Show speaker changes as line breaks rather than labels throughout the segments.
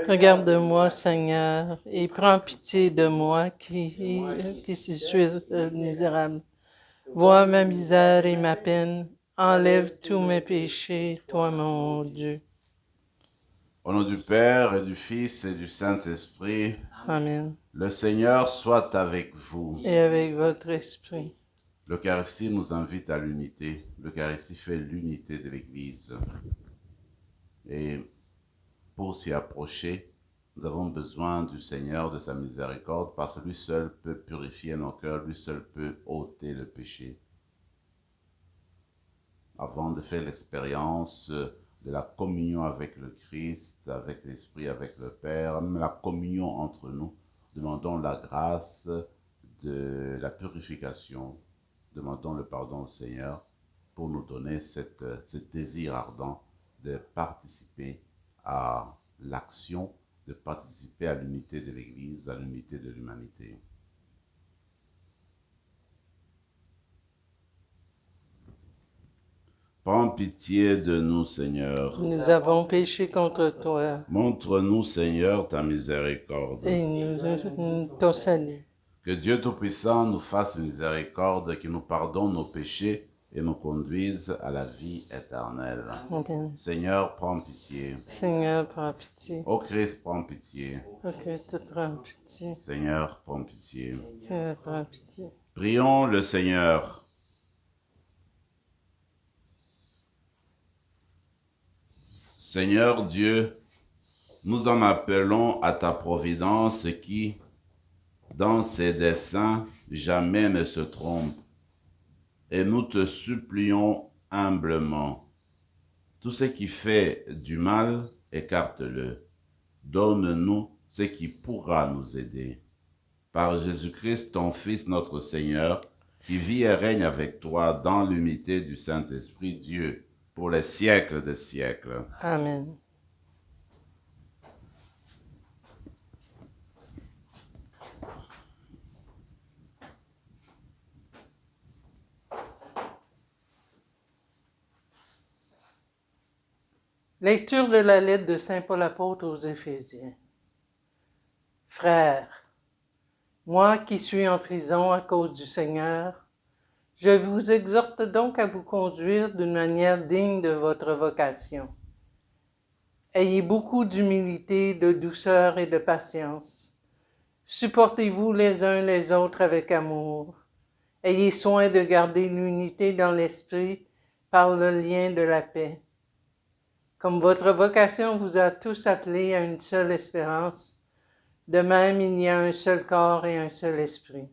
Regarde-moi, Seigneur, et prends pitié de moi qui suis misérable. Vois ma misère et ma peine. Enlève tous mes péchés, toi mon Dieu.
Au nom du Père et du Fils et du Saint-Esprit,
Amen.
le Seigneur soit avec vous.
Et avec votre esprit.
L'Eucharistie nous invite à l'unité. L'Eucharistie fait l'unité de l'Église. Et pour s'y approcher, nous avons besoin du Seigneur, de sa miséricorde, parce que lui seul peut purifier nos cœurs, lui seul peut ôter le péché. Avant de faire l'expérience de la communion avec le Christ, avec l'Esprit, avec le Père, même la communion entre nous, demandons la grâce de la purification, demandons le pardon au Seigneur pour nous donner ce désir ardent de participer à l'action, de participer à l'unité de l'Église, à l'unité de l'humanité. Prends pitié de nous, Seigneur.
Nous avons péché contre toi.
Montre-nous, Seigneur, ta miséricorde.
Et ton salut.
Que Dieu Tout-Puissant nous fasse miséricorde, qu'il nous pardonne nos péchés et nous conduise à la vie éternelle.
Amen.
Seigneur, prends pitié.
Seigneur, prends pitié.
Ô Christ, prends pitié.
Ô Christ, prends pitié.
Seigneur, prends pitié.
Seigneur, prends pitié.
Prions le Seigneur. Seigneur Dieu, nous en appelons à ta providence qui, dans ses desseins, jamais ne se trompe. Et nous te supplions humblement. Tout ce qui fait du mal, écarte-le. Donne-nous ce qui pourra nous aider. Par Jésus-Christ, ton Fils, notre Seigneur, qui vit et règne avec toi dans l'unité du Saint-Esprit, Dieu, pour les siècles des siècles.
Amen. Lecture de la lettre de Saint Paul apôtre aux Éphésiens. Frères, moi qui suis en prison à cause du Seigneur, je vous exhorte donc à vous conduire d'une manière digne de votre vocation. Ayez beaucoup d'humilité, de douceur et de patience. Supportez-vous les uns les autres avec amour. Ayez soin de garder l'unité dans l'esprit par le lien de la paix. Comme votre vocation vous a tous appelés à une seule espérance, de même il y a un seul corps et un seul esprit.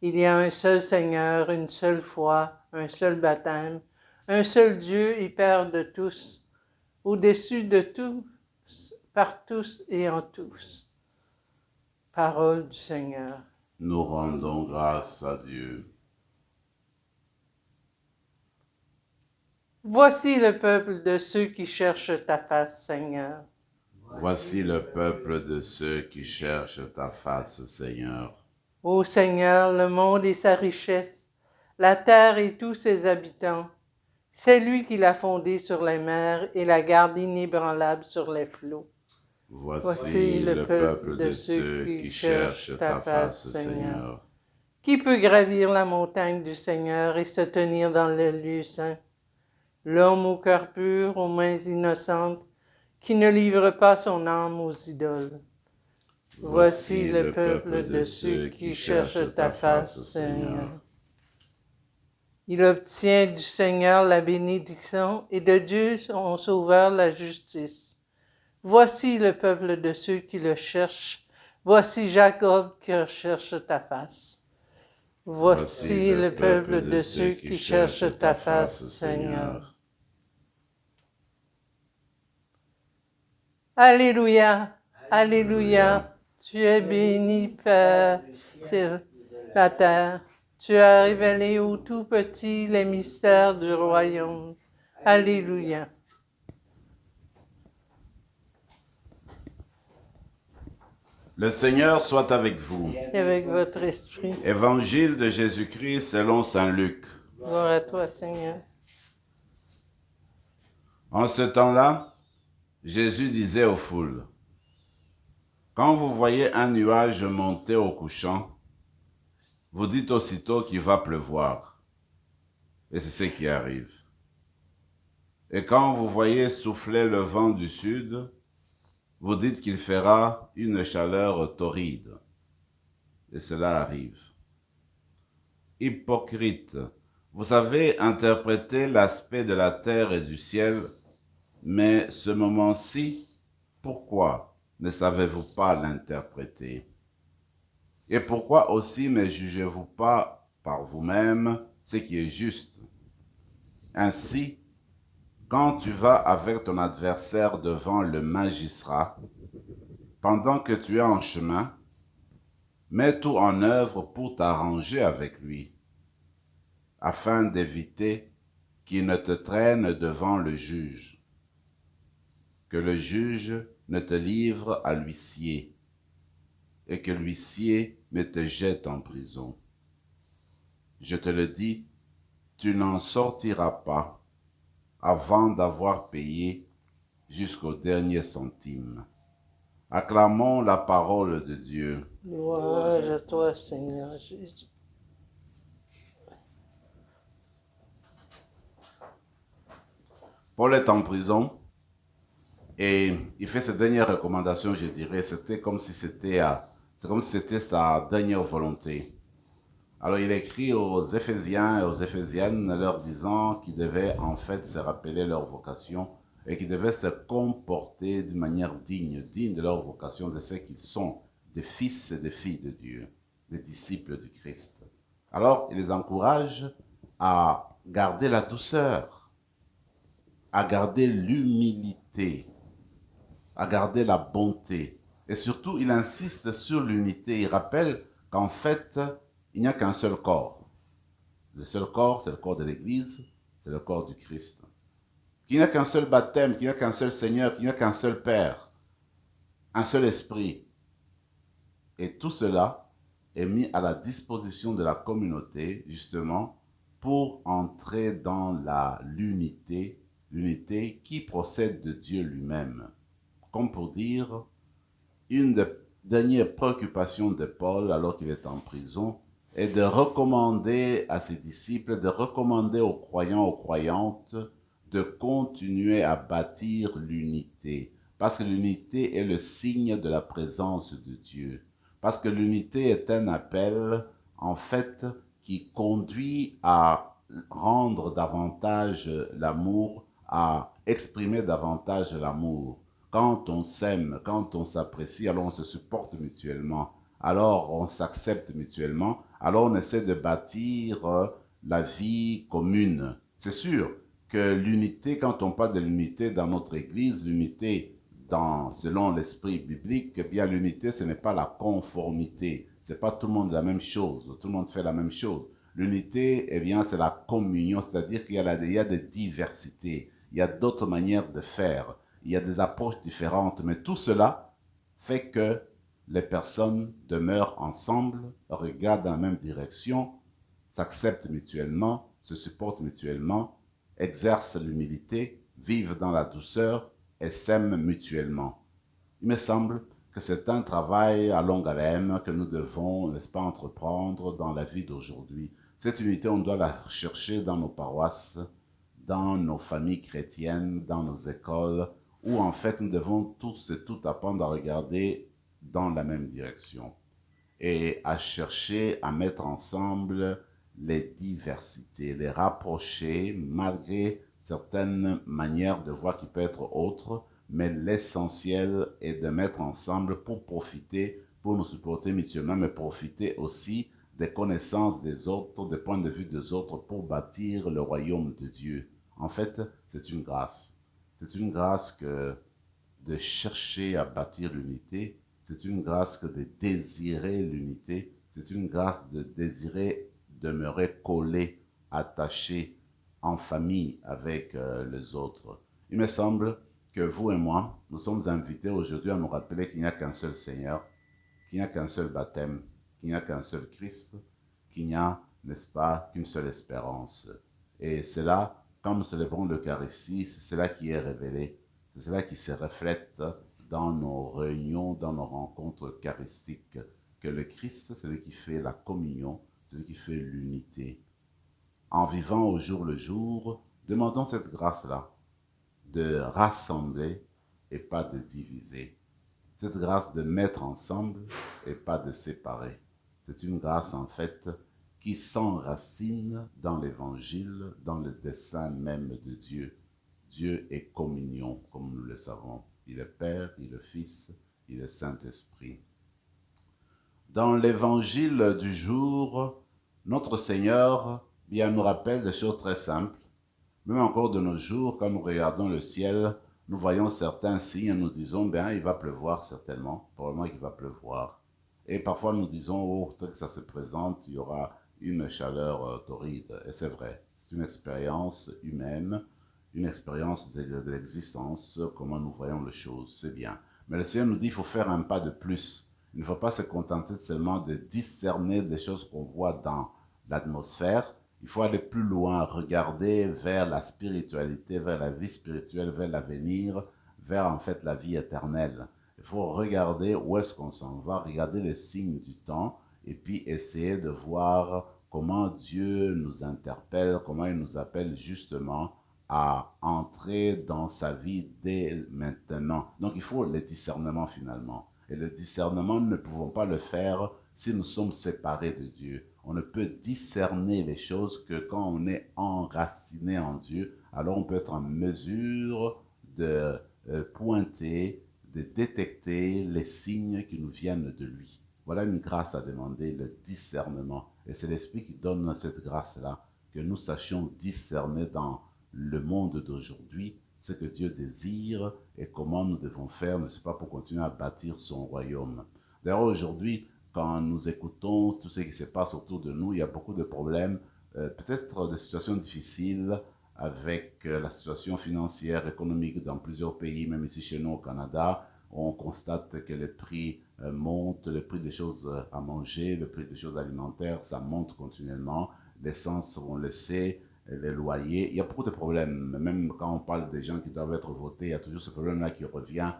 Il y a un seul Seigneur, une seule foi, un seul baptême, un seul Dieu et Père de tous, au-dessus de tous, par tous et en tous. Parole du Seigneur.
Nous rendons grâce à Dieu.
Voici le peuple de ceux qui cherchent ta face, Seigneur.
Voici le peuple de ceux qui cherchent ta face, Seigneur.
Ô Seigneur, le monde et sa richesse, la terre et tous ses habitants, c'est lui qui l'a fondée sur les mers et la garde inébranlable sur les flots.
Voici le peuple de ceux qui cherchent ta face, Seigneur.
Qui peut gravir la montagne du Seigneur et se tenir dans le lieu saint? L'homme au cœur pur, aux mains innocentes, qui ne livre pas son âme aux idoles. Voici le peuple de ceux qui cherchent ta face, Seigneur. Il obtient du Seigneur la bénédiction et de Dieu son Sauveur la justice. Voici le peuple de ceux qui le cherchent. Voici Jacob qui recherche ta face. Voici le peuple de ceux qui cherchent ta face, Seigneur. Alléluia, Alléluia, tu es béni, Père, sur la terre. Tu as révélé aux tout petits les mystères du royaume. Alléluia.
Le Seigneur soit avec vous.
Et avec votre esprit.
Évangile de Jésus-Christ selon saint Luc.
Gloire à toi, Seigneur.
En ce temps-là, Jésus disait aux foules, Quand vous voyez un nuage monter au couchant, vous dites aussitôt qu'il va pleuvoir. Et c'est ce qui arrive. Et quand vous voyez souffler le vent du sud, vous dites qu'il fera une chaleur torride. Et cela arrive. Hypocrite, vous avez interprété l'aspect de la terre et du ciel, mais ce moment-ci, pourquoi ne savez-vous pas l'interpréter? Et pourquoi aussi ne jugez-vous pas par vous-même ce qui est juste? Ainsi, quand tu vas avec ton adversaire devant le magistrat, pendant que tu es en chemin, mets tout en œuvre pour t'arranger avec lui, afin d'éviter qu'il ne te traîne devant le juge, que le juge ne te livre à l'huissier, et que l'huissier ne te jette en prison. Je te le dis, tu n'en sortiras pas avant d'avoir payé jusqu'au dernier centime. Acclamons la parole de Dieu.
Louange à toi, Seigneur Jésus.
Paul est en prison et il fait ses dernières recommandations, je dirais. C'est comme si c'était sa dernière volonté. Alors il écrit aux Éphésiens et aux Éphésiennes leur disant qu'ils devaient en fait se rappeler leur vocation et qu'ils devaient se comporter d'une manière digne de leur vocation, de ce qu'ils sont, des fils et des filles de Dieu, des disciples du Christ. Alors il les encourage à garder la douceur, à garder l'humilité, à garder la bonté. Et surtout, il insiste sur l'unité. Il rappelle qu'en fait, il n'y a qu'un seul corps. Le seul corps, c'est le corps de l'Église, c'est le corps du Christ. Qu'il n'y a qu'un seul baptême, qu'il n'y a qu'un seul Seigneur, qu'il n'y a qu'un seul Père, un seul Esprit. Et tout cela est mis à la disposition de la communauté, justement, pour entrer dans l'unité, l'unité qui procède de Dieu lui-même. Comme pour dire, une des dernières préoccupations de Paul, alors qu'il est en prison, est de recommander à ses disciples, de recommander aux croyants, aux croyantes, de continuer à bâtir l'unité. Parce que l'unité est le signe de la présence de Dieu. Parce que l'unité est un appel, en fait, qui conduit à rendre davantage l'amour, à exprimer davantage l'amour. Quand on s'aime, quand on s'apprécie, alors on se supporte mutuellement, alors on s'accepte mutuellement, alors on essaie de bâtir la vie commune. C'est sûr que l'unité, quand on parle de l'unité dans notre Église, l'unité selon l'esprit biblique, eh bien l'unité, ce n'est pas la conformité, c'est pas tout le monde la même chose, tout le monde fait la même chose. L'unité, eh bien, c'est la communion, c'est-à-dire qu'il y a des diversités, il y a d'autres manières de faire. Il y a des approches différentes, mais tout cela fait que les personnes demeurent ensemble, regardent dans la même direction, s'acceptent mutuellement, se supportent mutuellement, exercent l'humilité, vivent dans la douceur et s'aiment mutuellement. Il me semble que c'est un travail à longue haleine que nous devons, n'est-ce pas, entreprendre dans la vie d'aujourd'hui. Cette unité, on doit la chercher dans nos paroisses, dans nos familles chrétiennes, dans nos écoles, où en fait nous devons tous et toutes apprendre à regarder dans la même direction et à chercher à mettre ensemble les diversités, les rapprocher malgré certaines manières de voir qui peuvent être autres, mais l'essentiel est de mettre ensemble pour profiter, pour nous supporter mutuellement, mais profiter aussi des connaissances des autres, des points de vue des autres pour bâtir le royaume de Dieu. En fait, c'est une grâce. C'est une grâce que de chercher à bâtir l'unité, c'est une grâce que de désirer l'unité, c'est une grâce de désirer demeurer collé, attaché en famille avec les autres. Il me semble que vous et moi, nous sommes invités aujourd'hui à nous rappeler qu'il n'y a qu'un seul Seigneur, qu'il n'y a qu'un seul baptême, qu'il n'y a qu'un seul Christ, qu'il n'y a, n'est-ce pas, qu'une seule espérance. Et cela, quand nous célébrons l'Eucharistie, c'est cela qui est révélé, c'est cela qui se reflète dans nos réunions, dans nos rencontres eucharistiques, que le Christ, c'est celui qui fait la communion, celui qui fait l'unité. En vivant au jour le jour, demandons cette grâce-là, de rassembler et pas de diviser. Cette grâce de mettre ensemble et pas de séparer. C'est une grâce en fait qui s'enracine dans l'évangile, dans le dessein même de Dieu. Dieu est communion, comme nous le savons. Il est Père, il est Fils, il est Saint-Esprit. Dans l'évangile du jour, notre Seigneur nous rappelle des choses très simples. Même encore de nos jours, quand nous regardons le ciel, nous voyons certains signes et nous disons, il va pleuvoir certainement, probablement qu'il va pleuvoir. Et parfois nous disons, oh, tel que ça se présente, il y aura une chaleur torride. Et c'est vrai, c'est une expérience humaine, une expérience de l'existence, comment nous voyons les choses, c'est bien. Mais le Seigneur nous dit, il faut faire un pas de plus. Il ne faut pas se contenter seulement de discerner des choses qu'on voit dans l'atmosphère. Il faut aller plus loin, regarder vers la spiritualité, vers la vie spirituelle, vers l'avenir, vers en fait la vie éternelle. Il faut regarder où est-ce qu'on s'en va, regarder les signes du temps et puis essayer de voir comment Dieu nous interpelle, comment il nous appelle justement à entrer dans sa vie dès maintenant. Donc il faut le discernement finalement. Et le discernement, nous ne pouvons pas le faire si nous sommes séparés de Dieu. On ne peut discerner les choses que quand on est enraciné en Dieu, alors on peut être en mesure de pointer, de détecter les signes qui nous viennent de lui. Voilà une grâce à demander, le discernement. Et c'est l'Esprit qui donne cette grâce-là, que nous sachions discerner dans le monde d'aujourd'hui ce que Dieu désire et comment nous devons faire, n'est-ce pas, pour continuer à bâtir son royaume. D'ailleurs, aujourd'hui, quand nous écoutons tout ce qui se passe autour de nous, il y a beaucoup de problèmes, peut-être des situations difficiles avec la situation financière, économique dans plusieurs pays, même ici chez nous au Canada. On constate que les prix montent, le prix des choses à manger, le prix des choses alimentaires, ça monte continuellement. L'essence, on le sait, les loyers, il y a beaucoup de problèmes. Même quand on parle des gens qui doivent être votés, il y a toujours ce problème-là qui revient.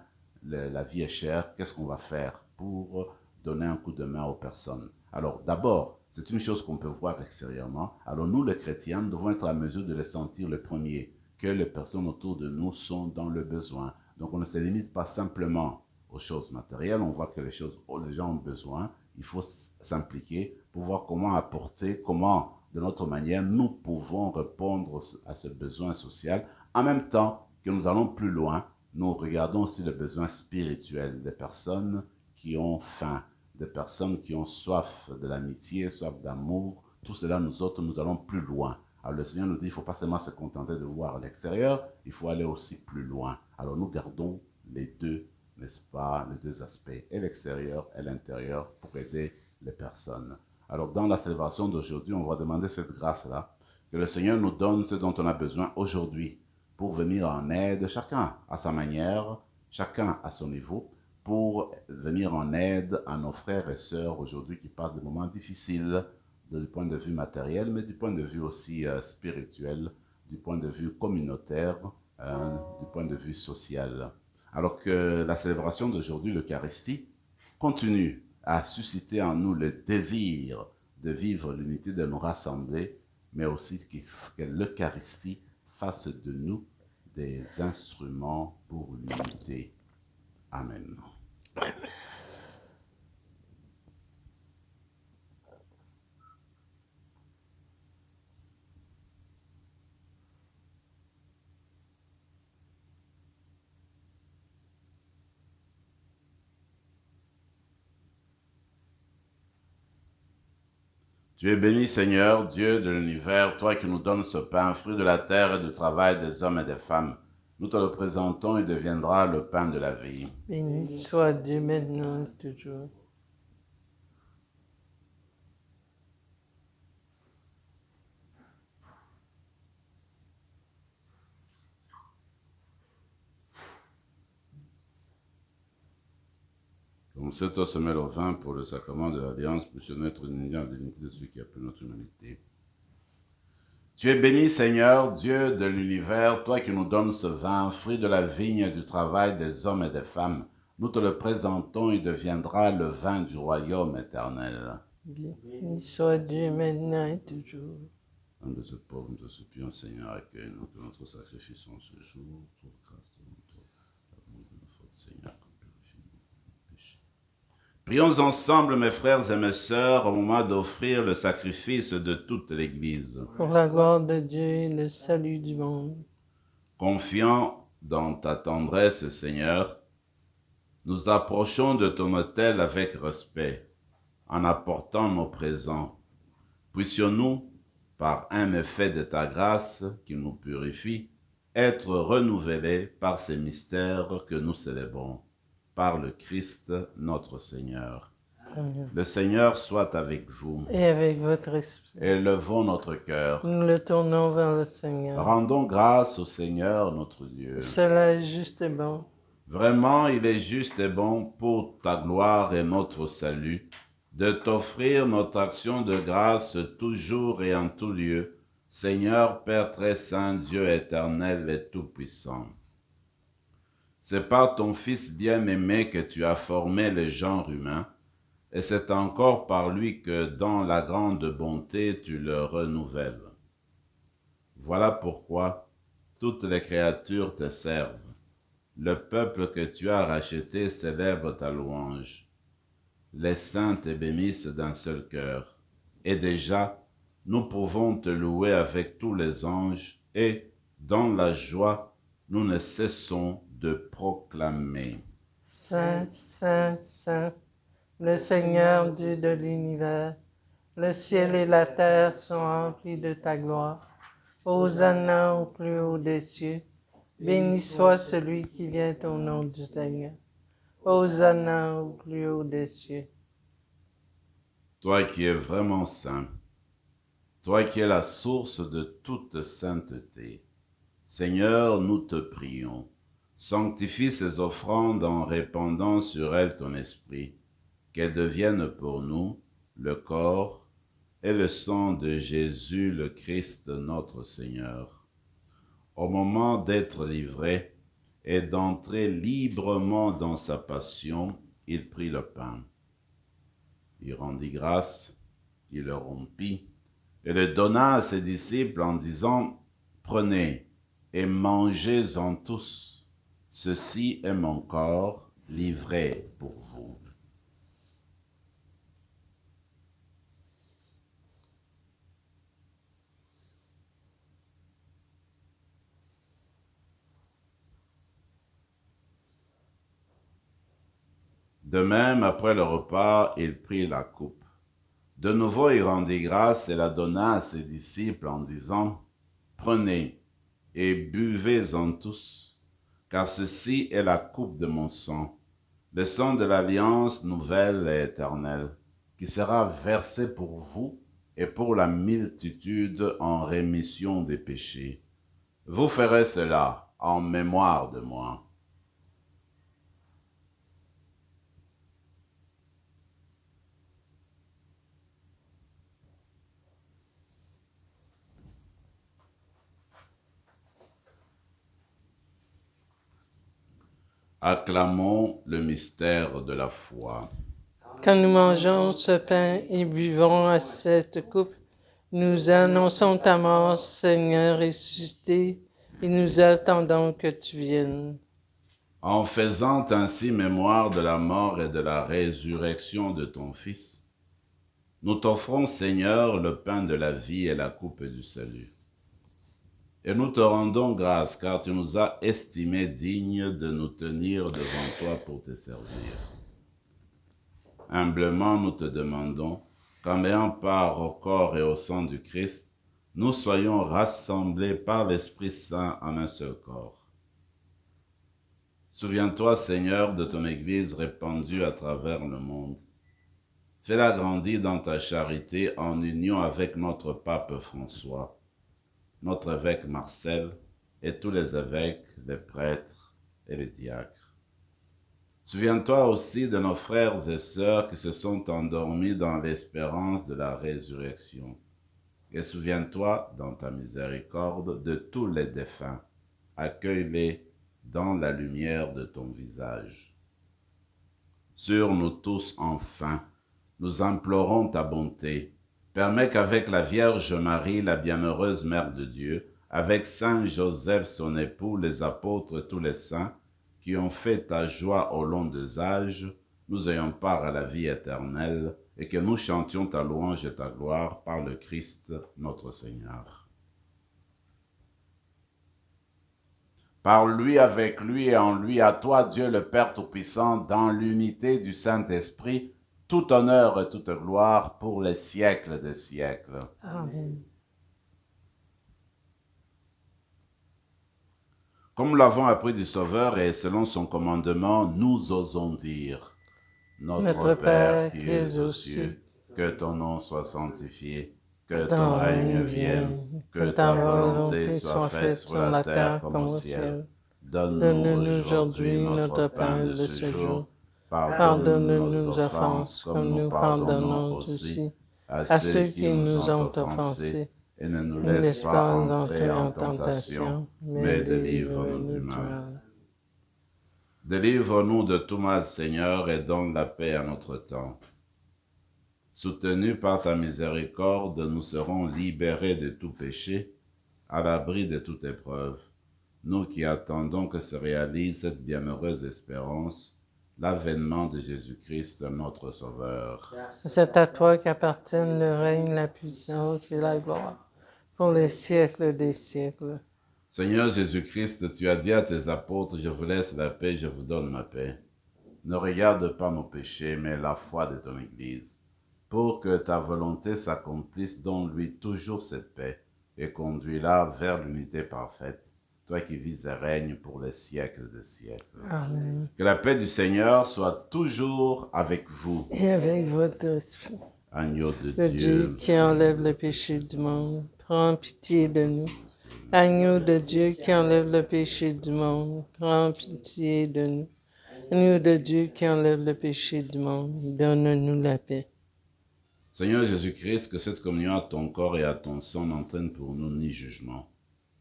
La vie est chère, qu'est-ce qu'on va faire pour donner un coup de main aux personnes? Alors d'abord, c'est une chose qu'on peut voir extérieurement. Alors nous, les chrétiens, nous devons être à mesure de le sentir le premier, que les personnes autour de nous sont dans le besoin. Donc on ne se limite pas simplement aux choses matérielles, on voit que les gens ont besoin, il faut s'impliquer pour voir comment apporter, comment de notre manière, nous pouvons répondre à ce besoin social. En même temps que nous allons plus loin, nous regardons aussi le besoin spirituel des personnes qui ont faim, des personnes qui ont soif de l'amitié, soif d'amour. Tout cela, nous autres, nous allons plus loin. Alors le Seigneur nous dit, il ne faut pas seulement se contenter de voir l'extérieur, il faut aller aussi plus loin. Alors nous gardons les deux, n'est-ce pas, les deux aspects, et l'extérieur et l'intérieur, pour aider les personnes. Alors, dans la célébration d'aujourd'hui, on va demander cette grâce-là, que le Seigneur nous donne ce dont on a besoin aujourd'hui pour venir en aide, chacun à sa manière, chacun à son niveau, pour venir en aide à nos frères et sœurs aujourd'hui qui passent des moments difficiles du point de vue matériel, mais du point de vue aussi spirituel, du point de vue communautaire, du point de vue social. Alors que la célébration d'aujourd'hui, l'Eucharistie, continue à susciter en nous le désir de vivre l'unité, de nous rassembler, mais aussi que l'Eucharistie fasse de nous des instruments pour l'unité. Amen. Tu es béni, Seigneur, Dieu de l'univers, toi qui nous donnes ce pain, fruit de la terre et du travail des hommes et des femmes. Nous te le présentons, il deviendra le pain de la vie.
Béni soit Dieu maintenant et toujours.
Comme cette eau se mêle au vin pour le sacrement de l'Alliance, puissions notre union en divinité de celui qui appelle notre humanité. Tu es béni, Seigneur, Dieu de l'univers, toi qui nous donnes ce vin, fruit de la vigne et du travail des hommes et des femmes. Nous te le présentons, il deviendra le vin du royaume éternel.
Béni soit Dieu maintenant et toujours.
Nom de ce pauvre, nous te supplions, Seigneur, accueille-nous, que notre sacrifice en ce jour, trouve grâce devant toi, pardon de nos fautes, Seigneur, purifie-nous de nos péchés. Prions ensemble, mes frères et mes sœurs, au moment d'offrir le sacrifice de toute l'Église.
Pour la gloire de Dieu et le salut du monde.
Confiant dans ta tendresse, Seigneur, nous approchons de ton autel avec respect, en apportant nos présents. Puissions-nous, par un effet de ta grâce qui nous purifie, être renouvelés par ces mystères que nous célébrons, par le Christ notre Seigneur.
Amen.
Le Seigneur soit avec vous.
Et avec votre esprit.
Élevons notre cœur.
Nous le tournons vers le Seigneur.
Rendons grâce au Seigneur notre Dieu.
Cela est juste et bon.
Vraiment, il est juste et bon pour ta gloire et notre salut de t'offrir notre action de grâce toujours et en tout lieu, Seigneur Père très saint, Dieu éternel et tout-puissant. C'est par ton Fils bien-aimé que tu as formé le genre humain, et c'est encore par lui que dans la grande bonté tu le renouvelles. Voilà pourquoi toutes les créatures te servent. Le peuple que tu as racheté célèbre ta louange. Les saints te bénissent d'un seul cœur. Et déjà, nous pouvons te louer avec tous les anges et, dans la joie, nous ne cessons de proclamer.
Saint, Saint, Saint, le Seigneur Dieu de l'univers, le ciel et la terre sont remplis de ta gloire. Hosanna au plus haut des cieux. Béni soit celui qui vient au nom du Seigneur. Hosanna au plus haut des cieux.
Toi qui es vraiment saint, toi qui es la source de toute sainteté, Seigneur, nous te prions, sanctifie ces offrandes en répandant sur elles ton esprit, qu'elles deviennent pour nous le corps et le sang de Jésus le Christ notre Seigneur. Au moment d'être livré et d'entrer librement dans sa passion, il prit le pain. Il rendit grâce, il le rompit et le donna à ses disciples en disant « Prenez et mangez-en tous, ceci est mon corps livré pour vous. » De même, après le repas, il prit la coupe. De nouveau, il rendit grâce et la donna à ses disciples en disant « Prenez et buvez-en tous, car ceci est la coupe de mon sang, le sang de l'alliance nouvelle et éternelle, qui sera versé pour vous et pour la multitude en rémission des péchés. Vous ferez cela en mémoire de moi. » Acclamons le mystère de la foi.
Quand nous mangeons ce pain et buvons à cette coupe, nous annonçons ta mort, Seigneur ressuscité, et nous attendons que tu viennes.
En faisant ainsi mémoire de la mort et de la résurrection de ton Fils, nous t'offrons, Seigneur, le pain de la vie et la coupe du salut. Et nous te rendons grâce, car tu nous as estimés dignes de nous tenir devant toi pour te servir. Humblement, nous te demandons qu'en ayant part au corps et au sang du Christ, nous soyons rassemblés par l'Esprit Saint en un seul corps. Souviens-toi, Seigneur, de ton Église répandue à travers le monde. Fais-la grandir dans ta charité en union avec notre pape François, notre évêque Marcel et tous les évêques, les prêtres et les diacres. Souviens-toi aussi de nos frères et sœurs qui se sont endormis dans l'espérance de la résurrection. Et souviens-toi, dans ta miséricorde, de tous les défunts. Accueille-les dans la lumière de ton visage. sur nous tous enfin. Nous implorons ta bonté. Permets qu'avec la Vierge Marie, la bienheureuse Mère de Dieu, avec Saint Joseph, son époux, les apôtres et tous les saints, qui ont fait ta joie au long des âges, nous ayons part à la vie éternelle, et que nous chantions ta louange et ta gloire par le Christ notre Seigneur. Par lui, avec lui et en lui, à toi, Dieu le Père Tout-Puissant, dans l'unité du Saint-Esprit, tout honneur et toute gloire pour les siècles des siècles.
Amen.
Comme nous l'avons appris du Sauveur et selon son commandement, nous osons dire, Notre Père qui es aux cieux, que ton nom soit sanctifié, que ton règne vienne, que ta volonté soit faite sur la terre comme au ciel. Donne-nous aujourd'hui notre pain de ce jour. Pardonne-nous nos offenses comme nous pardonnons aussi à ceux qui nous ont offensés. Et ne nous laisse pas entrer en tentation, mais délivre-nous du mal. Délivre-nous de tout mal, Seigneur, et donne la paix à notre temps. Soutenus par ta miséricorde, nous serons libérés de tout péché, à l'abri de toute épreuve. Nous qui attendons que se réalise cette bienheureuse espérance, l'avènement de Jésus-Christ, notre Sauveur.
C'est à toi qu'appartiennent le règne, la puissance et la gloire, pour les siècles des siècles.
Seigneur Jésus-Christ, tu as dit à tes apôtres, je vous laisse la paix, je vous donne ma paix. Ne regarde pas nos péchés, mais la foi de ton Église, pour que ta volonté s'accomplisse, donne-lui toujours cette paix, et conduis-la vers l'unité parfaite, toi qui vis et règnes pour les siècles des siècles.
Amen.
Que la paix du Seigneur soit toujours avec vous.
Et avec votre esprit.
Agneau de
Le Dieu qui enlève le péché du monde, prends pitié de nous. Agneau de Dieu qui enlève le péché du monde, prends pitié de nous. Agneau de Dieu qui enlève le péché du monde, donne-nous la paix.
Seigneur Jésus-Christ, que cette communion à ton corps et à ton sang n'entraîne pour nous ni jugement,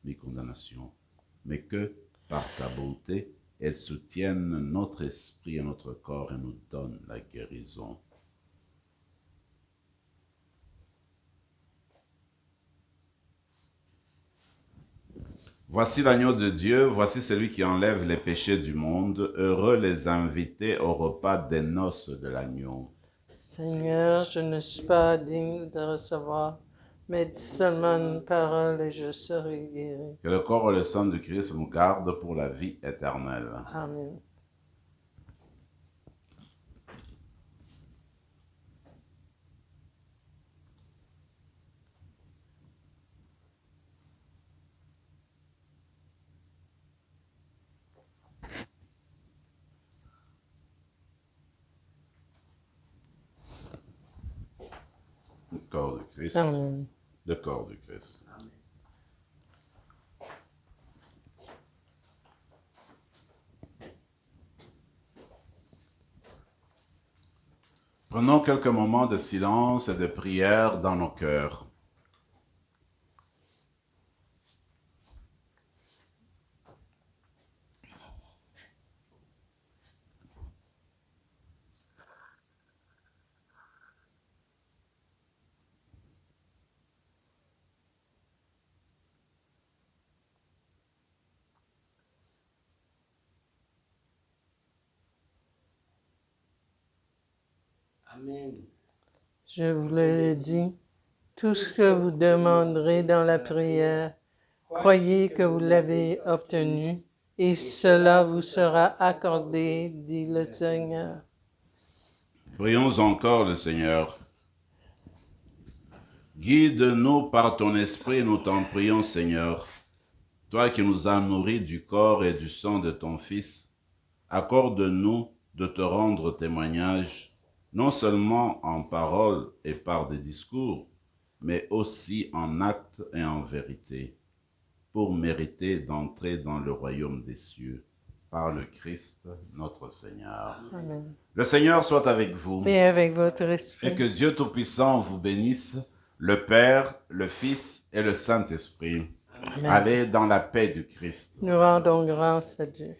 ni condamnation, mais que, par ta bonté, elle soutienne notre esprit et notre corps et nous donne la guérison. Voici l'agneau de Dieu, voici celui qui enlève les péchés du monde. Heureux les invités au repas des noces de l'agneau.
Seigneur, je ne suis pas digne de recevoir, mais dis seulement une parole et je serai guéri.
Que le corps et le sang du Christ nous gardent pour la vie éternelle.
Amen.
Le corps du Christ.
Amen.
Le corps du Christ. Prenons quelques moments de silence et de prière dans nos cœurs.
Amen.
Je vous le dis, tout ce que vous demanderez dans la prière, croyez que vous l'avez obtenu, et cela vous sera accordé, dit le Seigneur.
Prions encore le Seigneur. Guide-nous par ton esprit, nous t'en prions, Seigneur. Toi qui nous as nourris du corps et du sang de ton Fils, accorde-nous de te rendre témoignage, non seulement en parole et par des discours, mais aussi en actes et en vérité, pour mériter d'entrer dans le royaume des cieux, par le Christ notre Seigneur.
Amen.
Le Seigneur soit avec vous,
Et avec votre esprit.
et que Dieu Tout-Puissant vous bénisse, le Père, le Fils et le Saint-Esprit.
Amen.
Allez dans la paix du Christ.
Nous rendons grâce à Dieu.